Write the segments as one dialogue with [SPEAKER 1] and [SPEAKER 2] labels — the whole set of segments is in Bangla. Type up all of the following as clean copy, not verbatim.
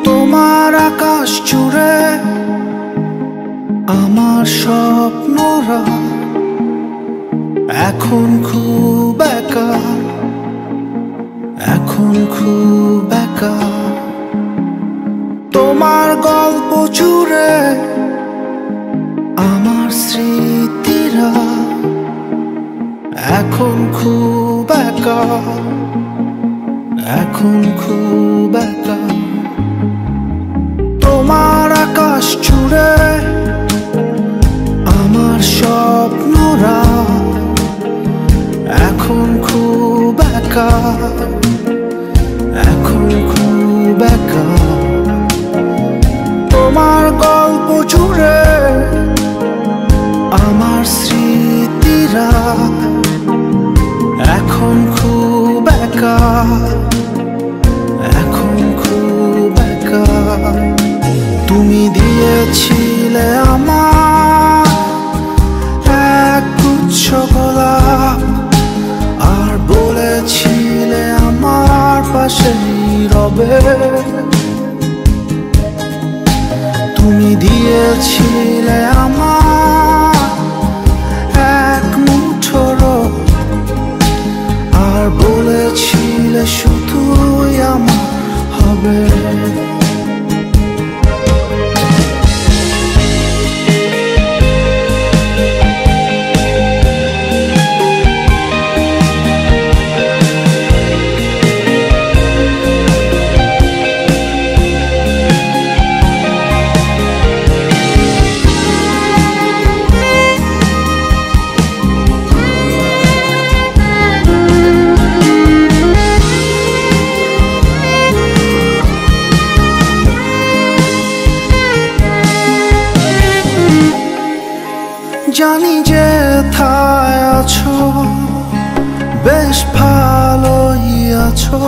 [SPEAKER 1] তোমার আকাশ জুড়ে আমার স্বপ্নরা এখন খুব একা, এখন খুব একা। তোমার গল্প জুড়ে আমার স্মৃতিরা এখন খুব একা, এখন খুব একা। তোমার আকাশ জুড়ে আমার স্বপ্নরা এখন খুব একা, এখন খুব একা। তোমার গল্প জুড়ে আমার স্মৃতিরা এখন খুব একা, এখন খুব একা। তুমি দিয়েছিলে আমার এক গুচ্ছ গোলাপ, আর বলেছিলে আমার পাশেই রবে। তুমি দিয়েছিলে আমার এক মুঠো রোদ, আর বলেছিলে শুধুই আমার হবে। জানি যে থায় আছো, বেশ ভালোই আছো,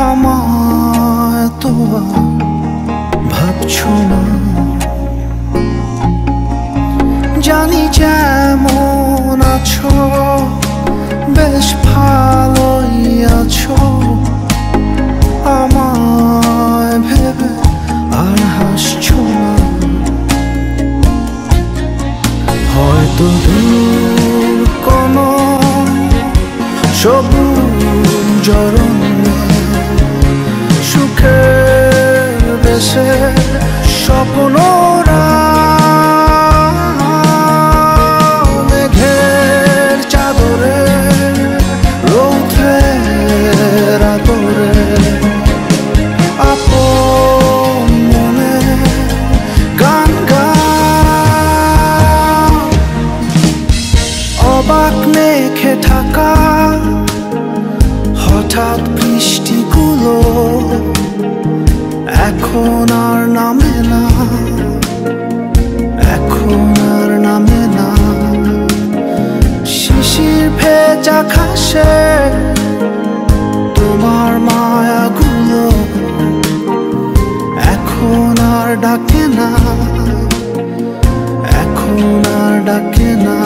[SPEAKER 1] আমায় তো ভাবছো না। জানি যেমন আছো, বেশ ভালোই আছো, আমায় ভেবে আর হাসছো না। হয়তো দূর কোনো সবুজ অরণ্যে সুখের দেশে স্বপ্নরা মেঘের চাদরে রৌদ্রের আদরে আপন মনে গান অবাক মেঘে ঢাকা হঠাৎ বৃষ্টিগুলো এখন আর নামে না, এখন আর নামে না। শিশির ভেজা ঘাসে তোমার মায়াগুলো এখন আর ডাকে না, এখন আর ডাকে না।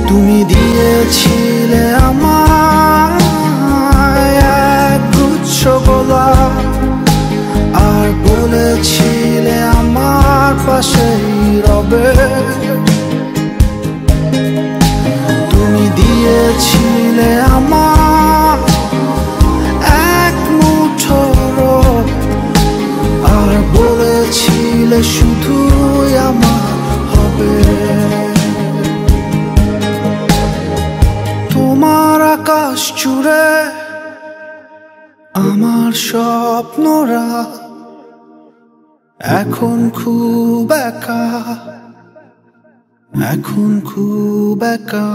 [SPEAKER 1] তুমি দিয়েছিলে আমায় এক গুচ্ছ গোলাপ, আর বলেছিলে আমার পাশেই রবে। তুমি দিয়েছিলে আমার এক মুঠো রোদ, আর বলেছিলে শুধুই আমার হবে। তোমার আকাশ জুড়ে আমার স্বপ্নরা এখন খুব একা, এখন খুব একা।